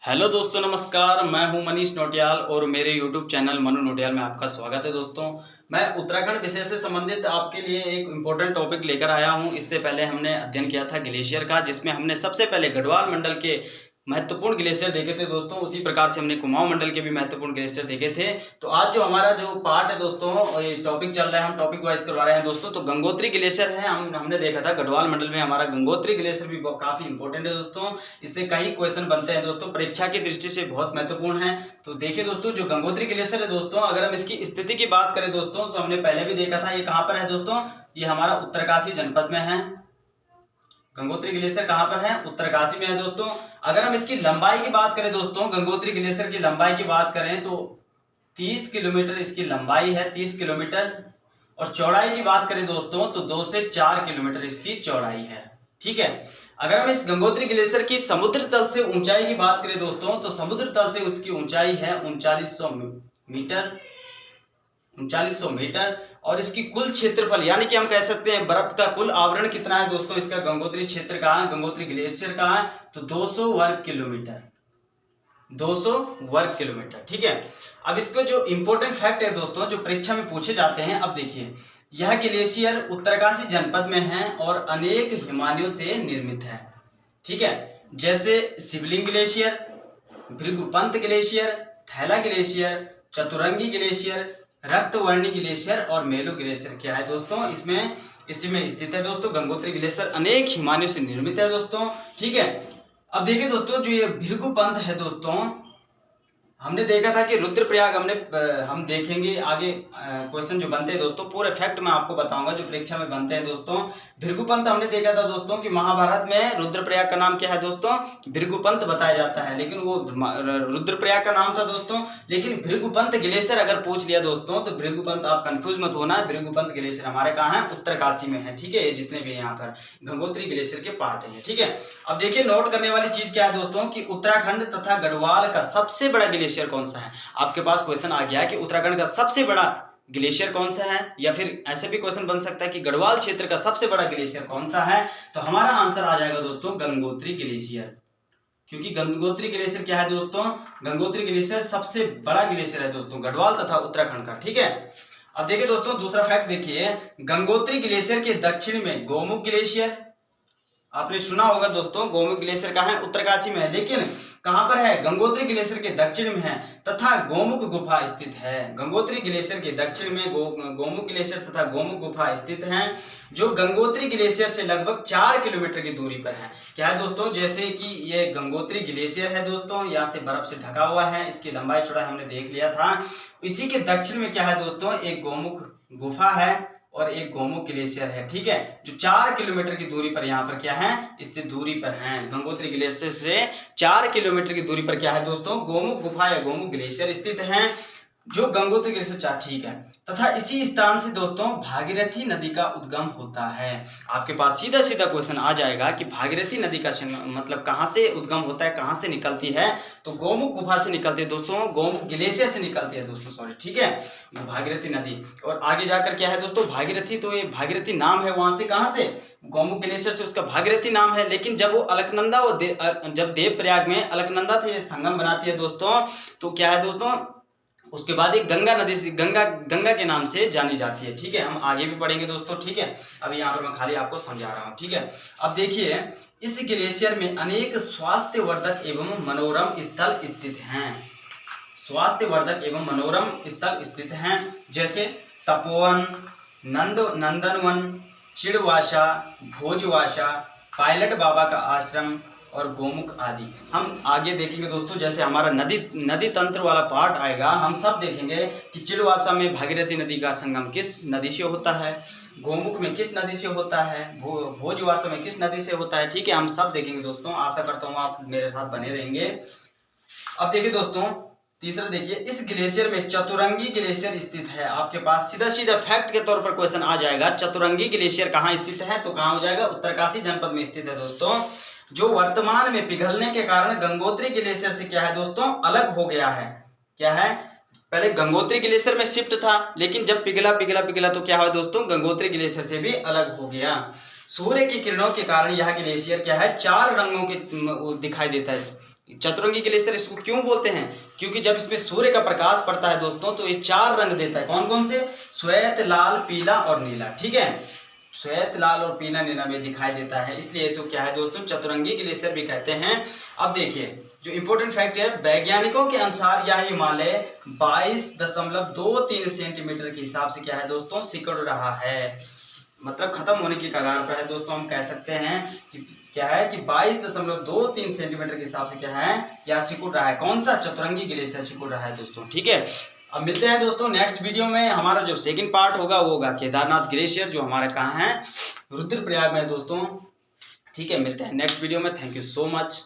Hello दोस्तों, नमस्कार। मैं हूं मनीष नोटियाल और मेरे यूट्यूब चैनल मनु नोटियाल में आपका स्वागत है। दोस्तों, मैं उत्तराखंड विषय से संबंधित आपके लिए एक इम्पोर्टेंट टॉपिक लेकर आया हूं। इससे पहले हमने अध्ययन किया था ग्लेशियर का, जिसमें हमने सबसे पहले गढ़वाल मंडल के महत्वपूर्ण ग्लेशियर देखे थे दोस्तों। उसी प्रकार से हमने कुमाऊं मंडल के भी महत्वपूर्ण ग्लेशियर देखे थे। तो आज जो हमारा जो पार्ट है दोस्तों, ये टॉपिक चल रहा है, हम टॉपिक वाइज करवा रहे हैं दोस्तों। तो गंगोत्री ग्लेशियर है, हमने देखा था गढ़वाल मंडल में हमारा गंगोत्री ग्लेशियर भी काफी इंपॉर्टेंट है दोस्तों। इससे कई क्वेश्चन बनते हैं दोस्तों, परीक्षा की दृष्टि से बहुत महत्वपूर्ण है। तो देखिए दोस्तों, जो गंगोत्री ग्लेशियर है दोस्तों, अगर हम इसकी स्थिति की बात करें दोस्तों, तो हमने पहले भी देखा था। ये कहाँ पर है दोस्तों? ये हमारा उत्तरकाशी जनपद में है। गंगोत्री ग्लेशियर कहां पर है? उत्तरकाशी में है दोस्तों। अगर हम इसकी लंबाई की बात करें दोस्तों, गंगोत्री ग्लेशियर की लंबाई की बात करें तो 30 किलोमीटर इसकी लंबाई है, 30 किलोमीटर। और चौड़ाई की बात करें दोस्तों तो 2 से 4 किलोमीटर इसकी चौड़ाई है। ठीक है। अगर हम इस गंगोत्री ग्लेशियर की समुद्र तल से ऊंचाई की बात करें दोस्तों, तो समुद्र तल से उसकी ऊंचाई है 3900 मीटर, 3900 मीटर। और इसकी कुल क्षेत्रफल, यानी कि हम कह सकते हैं बर्फ का कुल आवरण कितना है दोस्तों इसका, गंगोत्री क्षेत्र का, गंगोत्री ग्लेशियर का है, तो 200 वर्ग किलोमीटर, 200 वर्ग किलोमीटर। ठीक है। अब इसको जो इंपॉर्टेंट फैक्ट है दोस्तों, जो परीक्षा में पूछे जाते हैं, अब देखिए, यह ग्लेशियर उत्तरकाशी जनपद में है और अनेक हिमानियों से निर्मित है। ठीक है। जैसे शिवलिंग ग्लेशियर, भृगुपंत ग्लेशियर, थैला ग्लेशियर, चतुरंगी ग्लेशियर, रक्तवर्णी ग्लेशियर और मेलू ग्लेशियर क्या है दोस्तों, इसमें इसी में स्थित है दोस्तों। गंगोत्री ग्लेशियर अनेक हिमानियों से निर्मित है दोस्तों। ठीक है। अब देखिए दोस्तों, जो ये भृगुपंत है दोस्तों, हमने देखा था कि रुद्रप्रयाग हम देखेंगे आगे क्वेश्चन जो बनते हैं दोस्तों, पूरे फैक्ट मैं आपको बताऊंगा जो परीक्षा में बनते हैं दोस्तों। भृगुपंत हमने देखा था दोस्तों कि महाभारत में रुद्रप्रयाग का नाम क्या है दोस्तों? भृगुपंत बताया जाता है, लेकिन वो रुद्रप्रयाग का नाम था दोस्तों। लेकिन भृगुपंत ग्लेशियर अगर पूछ लिया दोस्तों, तो भृगुपंत आप कंफ्यूज मत होना है। भृगुपंत ग्लेशियर हमारे कहाँ है? उत्तरकाशी में है। ठीक है। ये जितने भी यहाँ पर गंगोत्री ग्लेशियर के पार्ट है। ठीक है। अब देखिए, नोट करने वाली चीज क्या है दोस्तों कि उत्तराखंड तथा गढ़वाल का सबसे बड़ा ग्लेशियर कौन सा है। आपके पास क्वेश्चन आ गया कि उत्तराखंड का सबसे बड़ा ग्लेशियर कौन सा है, या फिर ऐसे भी क्वेश्चन बन सकता है कि गढ़वाल क्षेत्र का सबसे बड़ा ग्लेशियर कौन सा है। तो हमारा आंसर आ जाएगा दोस्तों गंगोत्री ग्लेशियर, क्योंकि गंगोत्री ग्लेशियर क्या है दोस्तों? गंगोत्री ग्लेशियर सबसे बड़ा ग्लेशियर है दोस्तों गढ़वाल तथा उत्तराखंड का। ठीक है। अब देखिए दोस्तों, दूसरा फैक्ट देखिए, गंगोत्री ग्लेशियर के दक्षिण में गोमुख ग्लेशियर, आपने सुना होगा दोस्तों, गोमुख ग्लेशियर कहाँ है? उत्तरकाशी में है, लेकिन कहां पर है? गंगोत्री ग्लेशियर के दक्षिण में है, तथा गोमुख गुफा स्थित है। गंगोत्री ग्लेशियर के दक्षिण में गोमुख ग्लेशियर तथा गोमुख गुफा स्थित हैं, जो गंगोत्री ग्लेशियर से लगभग 4 किलोमीटर की दूरी पर है। क्या है दोस्तों? जैसे कि ये गंगोत्री ग्लेशियर है दोस्तों, यहाँ से बर्फ से ढका हुआ है, इसकी लंबाई चौड़ाई हमने देख लिया था। इसी के दक्षिण में क्या है दोस्तों? एक गोमुख गुफा है और एक गोमुख ग्लेशियर है। ठीक है। जो 4 किलोमीटर की दूरी पर यहाँ पर क्या है? इससे दूरी पर है। गंगोत्री ग्लेशियर से 4 किलोमीटर की दूरी पर क्या है दोस्तों? गोमुख गुफा या गोमुख ग्लेशियर स्थित है, जो गंगोत्री ग्लेशियर 4। ठीक है। तथा इसी स्थान से दोस्तों भागीरथी नदी का उद्गम होता है। आपके पास सीधा सीधा क्वेश्चन आ जाएगा कि भागीरथी नदी का मतलब कहां से उद्गम होता है, कहां से निकलती है? तो गोमुख गुफा से निकलती है दोस्तों, गोमुख ग्लेशियर से निकलती है दोस्तों, सॉरी। ठीक है। भागीरथी नदी, और आगे जाकर क्या है दोस्तों? भागीरथी, तो ये भागीरथी नाम है, वहां से कहां से? गोमुख ग्लेशियर से उसका भागीरथी नाम है। लेकिन जब वो अलकनंदा जब देवप्रयाग में अलकनंदा से संगम बनाती है दोस्तों, तो क्या है दोस्तों? उसके बाद एक गंगा नदी से गंगा के नाम से जानी जाती है। ठीक है। हम आगे भी पढ़ेंगे दोस्तों। ठीक है। अभी यहाँ पर मैं खाली आपको समझा रहा हूँ। ठीक है। अब देखिए, इस ग्लेशियर में अनेक स्वास्थ्यवर्धक एवं मनोरम स्थल स्थित हैं। स्वास्थ्यवर्धक एवं मनोरम स्थल स्थित हैं, जैसे तपोवन, नंदनवन, चिड़वासा, भोजवासा, पायलट बाबा का आश्रम और गोमुख आदि। हम आगे देखेंगे दोस्तों, जैसे हमारा नदी तंत्र वाला पार्ट आएगा, हम सब देखेंगे कि चिड़वासा में भागीरथी नदी का संगम किस नदी से होता है, गोमुख में किस नदी से होता है, भोजवासा में किस नदी से होता है। ठीक है। हम सब देखेंगे दोस्तों, आशा करता हूँ आप मेरे साथ बने रहेंगे। अब देखिए दोस्तों, तीसरा देखिए, इस ग्लेशियर में चतुरंगी ग्लेशियर स्थित है। आपके पास सीधा सीधा फैक्ट के तौर पर क्वेश्चन आ जाएगा, चतुरंगी ग्लेशियर कहाँ स्थित है? तो कहाँ हो जाएगा? उत्तरकाशी जनपद में स्थित है दोस्तों, जो वर्तमान में पिघलने के कारण गंगोत्री ग्लेशियर से क्या है दोस्तों? अलग हो गया है। क्या है? पहले गंगोत्री ग्लेशियर में शिफ्ट था, लेकिन जब पिघला तो क्या हुआ दोस्तों? गंगोत्री ग्लेशियर से भी अलग हो गया। सूर्य की किरणों के कारण यह ग्लेशियर क्या है? 4 रंगों के दिखाई देता है। चतुरंगी ग्लेशियर इसको क्यों बोलते हैं? क्योंकि जब इसमें सूर्य का प्रकाश पड़ता है दोस्तों तो ये 4 रंग देता है। कौन कौन से? श्वेत, लाल, पीला और नीला। ठीक है, श्वेत, लाल और पीला नीला में दिखाई देता है, इसलिए इसको क्या है दोस्तों, चतुरंगी ग्लेशियर भी कहते हैं। अब देखिए जो इंपॉर्टेंट फैक्ट है, वैज्ञानिकों के अनुसार यह हिमालय 22.23 सेंटीमीटर के हिसाब से क्या है दोस्तों, सिकुड़ रहा है, मतलब खत्म होने की कगार पर है दोस्तों। हम कह सकते हैं कि क्या है कि 22.23 सेंटीमीटर के हिसाब से क्या है, या सिकुड़ रहा है। कौन सा? चतुरंगी ग्लेशियर सिकुड़ रहा है दोस्तों। ठीक है, अब मिलते हैं दोस्तों नेक्स्ट वीडियो में। हमारा जो सेकंड पार्ट होगा वो होगा केदारनाथ ग्लेशियर, जो हमारा कहाँ है, रुद्रप्रयाग में दोस्तों। ठीक है, मिलते हैं नेक्स्ट वीडियो में। Thank you so much.